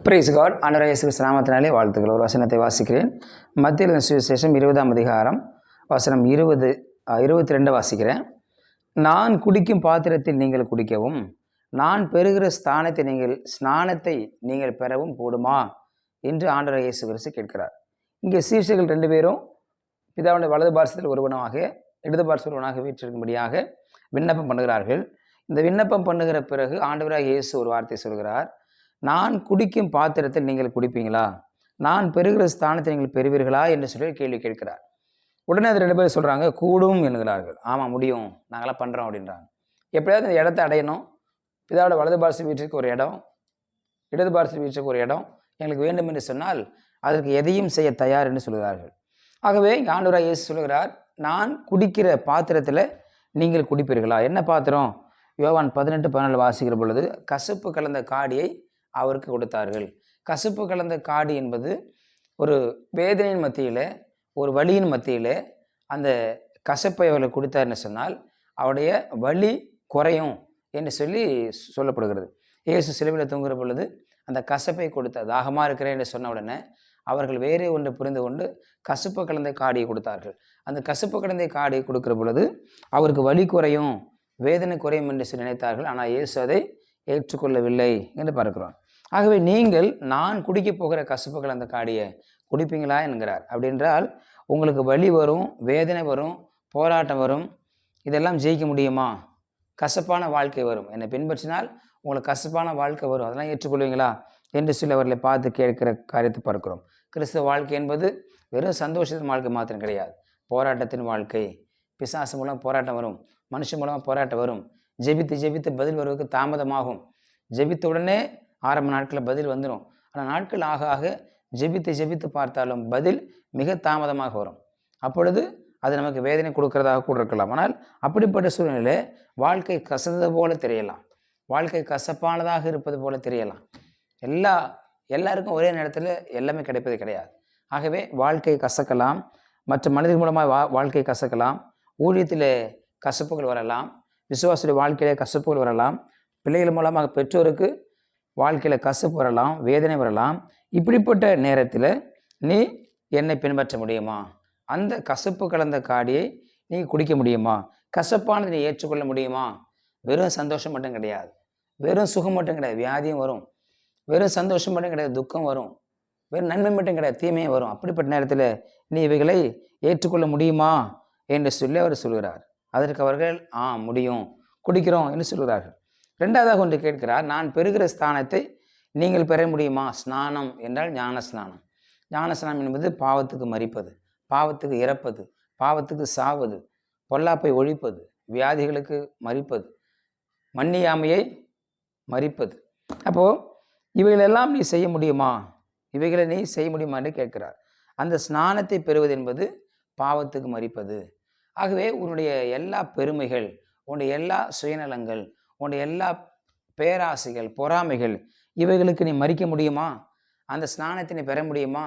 Price God. ஆண்டவராகிய இயேசு கிறிஸ்து நாமத்தினாலே வாழ்த்துக்கள். ஒரு வசனத்தை வாசிக்கிறேன். மத்திய சுவிசேஷம் 20ஆம் அதிகாரம் வசனம் 22 வாசிக்கிறேன். நான் குடிக்கும் பாத்திரத்தில் நீங்கள் குடிக்கவும், நான் பெறுகிற ஸ்நானத்தை நீங்கள் பெறவும் கூடுமா என்று ஆண்டவராகிய இயேசு கிறிஸ்து கேட்கிறார். இங்கே சீஷர்கள் 2 பேரும் பிதாவுடைய வலது பார்சத்தில் ஒருவனாக இடது பார்சத்தில் ஒருவனாக வீற்றிருக்கும்படியாக விண்ணப்பம் பண்ணுகிறார்கள். இந்த விண்ணப்பம் பண்ணுகிற பிறகு ஆண்டவராகிய இயேசு ஒரு வார்த்தை சொல்கிறார். நான் குடிக்கும் பாத்திரத்தில் நீங்கள் குடிப்பீங்களா, நான் பெறுகிற ஸ்தானத்தை நீங்கள் பெறுவீர்களா என்று சொல்லி கேள்வி கேட்கிறார். உடனே அது 2 பேர் சொல்கிறாங்க, கூடும் என்கிறார்கள். ஆமாம், முடியும், நாங்களாம் பண்ணுறோம் அப்படின்றாங்க. எப்படியாவது இந்த இடத்தை அடையணும், பிதாவோட வலது பார்சல் வீட்டுக்கு ஒரு இடம், இடது பார்சல் வீட்டுக்கு ஒரு இடம் எங்களுக்கு வேண்டும் என்று சொன்னால் அதற்கு எதையும் செய்ய தயார் என்று சொல்கிறார்கள். ஆகவே ஆண்டவராகிய இயேசு சொல்கிறார், நான் குடிக்கிற பாத்திரத்தில் நீங்கள் குடிப்பீர்களா. என்ன பாத்திரம்? யோவான் 18:14 வாசிக்கிற பொழுது கசப்பு கலந்த காடியை அவருக்கு கொடுத்தார்கள். கசப்பு கலந்த காடி என்பது ஒரு வேதனையின் மத்தியில், ஒரு வலியின் மத்தியில் அந்த கசப்பை அவர்களுக்கு கொடுத்தாருன்னு சொன்னால் அவருடைய வலி குறையும் என்று சொல்லி சொல்லப்படுகிறது. இயேசு சிலுவையில் தூங்குகிற பொழுது அந்த கசப்பை கொடுத்த தாகமாக இருக்கிறேன் என்று சொன்ன உடனே அவர்கள் வேறே ஒன்று புரிந்து கொண்டு கசப்பு கலந்த காடியை கொடுத்தார்கள். அந்த கசப்பு கலந்த காடியை கொடுக்கிற பொழுது அவருக்கு வலி குறையும், வேதனை குறையும் என்று சொல்லி நினைத்தார்கள். ஆனால் இயேசு அதை ஏற்றுக்கொள்ளவில்லை என்று பார்க்கிறோம். ஆகவே நீங்கள் நான் குடிக்க போகிற கசப்பு கலந்த காடியை குடிப்பீங்களா என்கிறார். அப்படின்றால் உங்களுக்கு வலி வரும், வேதனை வரும், போராட்டம் வரும், இதெல்லாம் ஜெயிக்க முடியுமா? கசப்பான வாழ்க்கை வரும், என்னை பின்பற்றினால் உங்களுக்கு கசப்பான வாழ்க்கை வரும், அதெல்லாம் ஏற்றுக்கொள்வீங்களா என்று சொல்லி அவர்களை பார்த்து கேட்கிற காரியத்தை பார்க்கிறோம். கிறிஸ்தவ வாழ்க்கை என்பது வெறும் சந்தோஷத்தின் வாழ்க்கை மாத்திரம் கிடையாது, போராட்டத்தின் வாழ்க்கை. பிசாசு மூலம் போராட்டம் வரும், மனுஷன் மூலமாக போராட்டம் வரும். ஜெபித்து பதில் வருவதற்கு தாமதமாகும். ஜெபித்த உடனே ஆரம்ப நாட்களில் பதில் வந்துடும். ஆனால் நாட்கள் ஆக ஆக ஜெபித்து பார்த்தாலும் பதில் மிக தாமதமாக வரும். அப்பொழுது அது நமக்கு வேதனை கொடுக்கறதாக கூட இருக்கலாம். ஆனால் அப்படிப்பட்ட சூழ்நிலையில் வாழ்க்கை கசந்தது போல தெரியலாம், வாழ்க்கை கசப்பானதாக இருப்பது போல தெரியலாம். எல்லாருக்கும் ஒரே நேரத்தில் எல்லாமே கிடைப்பது கிடையாது. ஆகவே வாழ்க்கை கசக்கலாம், மற்ற மனிதர்கள் மூலமாக வாழ்க்கை கசக்கலாம், ஊழியத்தில் கசப்புகள் வரலாம், விசுவாசுடைய வாழ்க்கையிலே கசப்புகள் வரலாம், பிள்ளைகள் மூலமாக பெற்றோருக்கு வாழ்க்கையில் கசப்பு வரலாம், வேதனை வரலாம். இப்படிப்பட்ட நேரத்தில் நீ என்னை பின்பற்ற முடியுமா? அந்த கசப்பு கலந்த காடியை நீ குடிக்க முடியுமா? கசப்பானதை நீ ஏற்றுக்கொள்ள முடியுமா? வெறும் சந்தோஷம் மட்டும் கிடையாது, வெறும் சுகம் மட்டும் கிடையாது, வியாதியும் வரும். வெறும் சந்தோஷம் மட்டும் கிடையாது, துக்கம் வரும். வெறும் நன்மை மட்டும் கிடையாது, தீமையும் வரும். அப்படிப்பட்ட நேரத்தில் நீ இவைகளை ஏற்றுக்கொள்ள முடியுமா என்று சொல்லி அவர் சொல்கிறார். அதற்கு அவர்கள் முடியும், குடிக்கிறோம் என்று சொல்கிறார்கள். 2வது ஒன்று கேட்கிறார், நான் பெறுகிற ஸ்தானத்தை நீங்கள் பெற முடியுமா? ஸ்நானம் என்றால் ஞான ஸ்நானம். ஞான ஸ்நானம் என்பது பாவத்துக்கு மரிப்பது, பாவத்துக்கு இறப்பது, பாவத்துக்கு சாவது, பொல்லாப்பை ஒழிப்பது, வியாதிகளுக்கு மரிப்பது, மன்னியாமையை மரிப்பது. அப்போது இவைகளெல்லாம் நீ செய்ய முடியுமா? இவைகளை நீ செய்ய முடியுமா என்று கேட்கிறார். அந்த ஸ்நானத்தை பெறுவது என்பது பாவத்துக்கு மரிப்பது. ஆகவே உன்னுடைய எல்லா பெருமைகள், உன்னுடைய எல்லா சுயநலங்கள், உன்னுடைய எல்லா பேராசைகள், பொறாமைகள், இவைகளுக்கு நீ மறிக்க முடியுமா? அந்த ஸ்நானத்தை நீ பெற முடியுமா?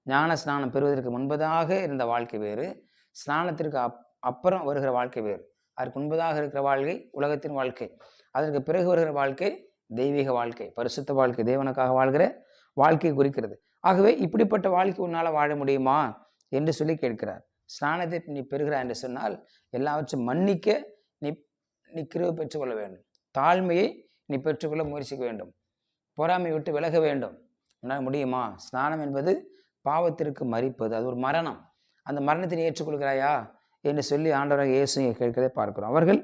ஞான ஸ்நானம் பெறுவதற்கு முன்பதாக இருந்த வாழ்க்கை வேறு, ஸ்நானத்திற்கு அப்புறம் வருகிற வாழ்க்கை வேறு. அதற்கு முன்பதாக இருக்கிற வாழ்க்கை உலகத்தின் வாழ்க்கை, அதற்கு பிறகு வருகிற வாழ்க்கை தெய்வீக வாழ்க்கை, பரிசுத்த வாழ்க்கை, தேவனுக்காக வாழ்கிற வாழ்க்கை குறிக்கிறது. ஆகவே இப்படிப்பட்ட வாழ்க்கை உன்னால் வாழ முடியுமா என்று சொல்லி கேட்கிறார். ஸ்நானத்தை நீ பெறுகிறாய் என்று சொன்னால் எல்லாவற்றையும் மன்னிக்க நீ கிருபை பெற்றுக்கொள்ள வேண்டும், தாழ்மையை நீ பெற்றுக்கொள்ள முயற்சிக்க வேண்டும், பொறாமை விட்டு விலக வேண்டும். உன்னால் முடியுமா? ஸ்நானம் என்பது பாவத்திற்கு மரிப்பது, அது ஒரு மரணம். அந்த மரணத்தை நீ ஏற்றுக்கொள்கிறாயா என்று சொல்லி ஆண்டவராக இயேசு கேட்கிறதை பார்க்கிறோம். அவர்கள்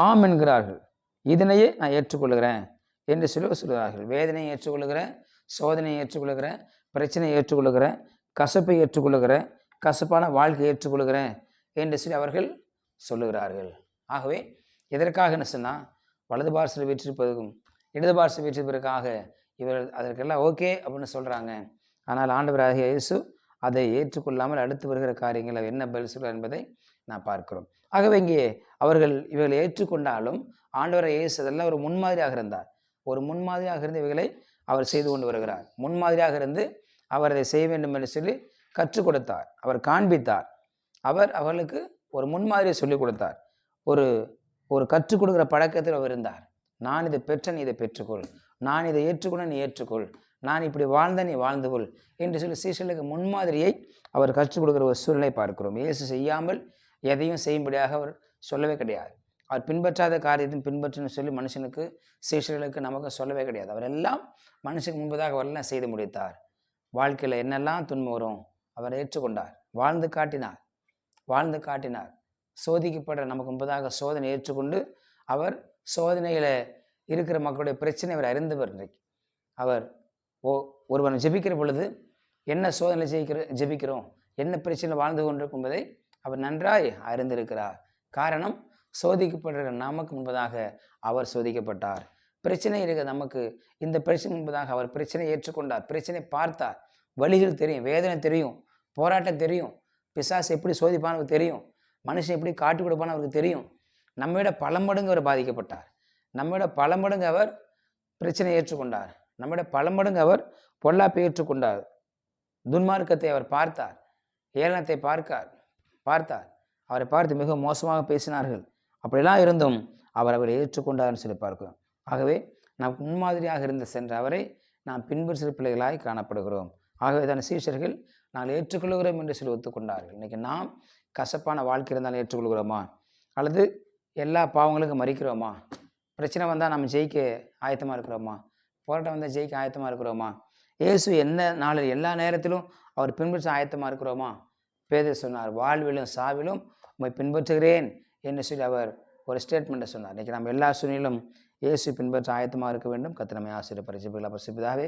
ஆம் என்கிறார்கள். இதனையே நான் ஏற்றுக்கொள்கிறேன் என்று சொல்லி சொல்கிறார்கள். வேதனையை ஏற்றுக்கொள்கிறேன், சோதனையை ஏற்றுக்கொள்கிறேன், பிரச்சனையை ஏற்றுக்கொள்கிறேன், கசப்பை ஏற்றுக்கொள்கிறேன், கசப்பான வாழ்க்கையை ஏற்றுக்கொள்கிறேன் என்று சொல்லி அவர்கள் சொல்லுகிறார்கள். ஆகவே எதற்காக என்ன சொன்னால், வலது பார்சல் வீற்றிருப்பதுக்கும் இடது பார்சல் வீற்றிருப்பதற்காக இவர்கள் அதற்கெல்லாம் ஓகே அப்படின்னு சொல்கிறாங்க. ஆனால் ஆண்டவராகிய இயேசு அதை ஏற்றுக்கொள்ளாமல் அடுத்து வருகிற காரியங்களை என்ன பதில் சொல்கிறார் என்பதை நான் பார்க்கிறோம். ஆகவே இங்கே இவர்களை ஏற்றுக்கொண்டாலும் ஆண்டவராகிய இயேசு அதெல்லாம் ஒரு முன்மாதிரியாக இருந்தார். ஒரு முன்மாதிரியாக இருந்து இவைகளை அவர் செய்து கொண்டு வருகிறார். முன்மாதிரியாக இருந்து அவர் அதை செய்ய வேண்டும் என்று சொல்லி கற்றுக் கொடுத்தார், அவர் காண்பித்தார், அவர் அவர்களுக்கு ஒரு முன்மாதிரியை சொல்லிக் கொடுத்தார். ஒரு கற்றுக் கொடுக்குற பழக்கத்தில் அவர் இருந்தார். நான் இதை பெற்ற நீ இதை பெற்றுக்கொள், நான் இதை ஏற்றுக்கொள்ள நீ ஏற்றுக்கொள், நான் இப்படி வாழ்ந்த நீ வாழ்ந்து கொள் என்று சொல்லி சீஷர்களுக்கு முன்மாதிரியை அவர் கற்றுக் கொடுக்குற ஒரு சூழ்நிலை பார்க்கிறோம். இயேசு செய்யாமல் எதையும் செய்யும்படியாக அவர் சொல்லவே கிடையாது. அவர் பின்பற்றாத காரியத்தையும் பின்பற்றுன்னு சொல்லி மனுஷனுக்கு சீஷர்களுக்கு நமக்கு சொல்லவே கிடையாது. அவர் எல்லாம் மனுஷனுக்கு முன்பதாக அவரெல்லாம் செய்து முடித்தார். வாழ்க்கையில் என்னெல்லாம் துன்பம் வரும் அவர் ஏற்றுக்கொண்டார், வாழ்ந்து காட்டினார். சோதிக்கப்படுற நமக்கு முன்பதாக சோதனை ஏற்றுக்கொண்டு அவர் சோதனையில் இருக்கிற மக்களுடைய பிரச்சனை அவர் அறிந்தவர். இன்றைக்கு அவர் ஒருவன் ஜெபிக்கிற பொழுது என்ன சோதனை ஜெபிக்கிறோம், என்ன பிரச்சனை வாழ்ந்து கொண்டிருக்கும் என்பதை அவர் நன்றாய் அறிந்திருக்கிறார். காரணம், சோதிக்கப்படுகிற நமக்கு முன்பதாக அவர் சோதிக்கப்பட்டார். பிரச்சனை இருக்கிற நமக்கு இந்த பிரச்சனை முன்பதாக அவர் பிரச்சனை ஏற்றுக்கொண்டார், பிரச்சனை பார்த்தார். வழிகள் தெரியும், வேதனை தெரியும், போராட்டம் தெரியும், பிசாசு எப்படி சோதிப்பான்னு அவருக்கு தெரியும், மனுஷன் எப்படி காட்டு கொடுப்பான்னு அவருக்கு தெரியும். நம்மிட பல மடங்கு அவர் பாதிக்கப்பட்டார், நம்மிட பல மடங்கு அவர் பிரச்சனை ஏற்றுக்கொண்டார், நம்மிட பல மடங்கு அவர் பொல்லாப்பை ஏற்றுக்கொண்டார். துன்மார்க்கத்தை அவர் பார்த்தார், ஏளனத்தை பார்த்தார். அவரை பார்த்து மிக மோசமாக பேசினார்கள். அப்படிலாம் இருந்தும் அவரை ஏற்றுக்கொண்டார்னு சொல்லி பார்க்கிறோம். ஆகவே நமக்கு முன்மாதிரியாக இருந்து சென்ற அவரை நாம் பின்பற்ற பிள்ளைகளாய் காணப்படுகிறோம். ஆகவே தான் சீஷர்கள் நாங்கள் ஏற்றுக்கொள்கிறோம் என்று சொல்லி ஒத்துக்கொண்டார்கள். இன்றைக்கி நாம் கசப்பான வாழ்க்கை இருந்தாலும் ஏற்றுக்கொள்கிறோமா, அல்லது எல்லா பாவங்களுக்கும் மறிக்கிறோமா? பிரச்சனை வந்தால் நம்ம ஜெயிக்க ஆயத்தமாக இருக்கிறோமா? போராட்டம் வந்தால் ஜெயிக்க ஆயத்தமாக இருக்கிறோமா? இயேசு என்ன நாளில் எல்லா நேரத்திலும் அவர் பின்பற்ற ஆயத்தமாக இருக்கிறோமா? பேதுரு சொன்னார், வாழ்விலும் சாவிலும் உம்மை பின்பற்றுகிறேன் என்று சொல்லி அவர் ஒரு ஸ்டேட்மெண்ட்டை சொன்னார். இன்றைக்கி நம்ம எல்லா சூழ்நிலும் இயேசு பின்பற்ற ஆயத்தமாக இருக்க வேண்டும். கர்த்தர் நம்மை ஆசீர்வதிப்பார். ஜெபிக்கலாம். பரிசுத்தபிதாவே,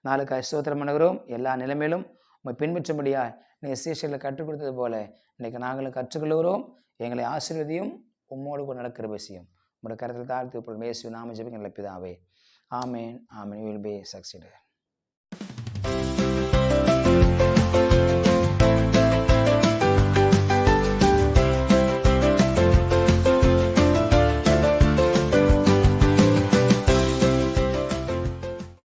நாளுக்கு ஸ்தோத்திரம் பண்ணுகிறோம். எல்லா நிலைமையிலும் உம்மை பின்பற்றும்படியா நீங்கள் சீஷர்களை கற்றுக் கொடுத்தது போல இன்றைக்கி நாங்களும் கற்றுக்கொள்கிறோம். எங்களை ஆசீர்வதியும், உம்மோடு கூட நடக்கிற விஷயம் உங்களுடைய கருத்தில் தாழ்த்து இயேசு நாம ஜெபிக்கிற பிதாவே. ஆமேன். You will be succeeded.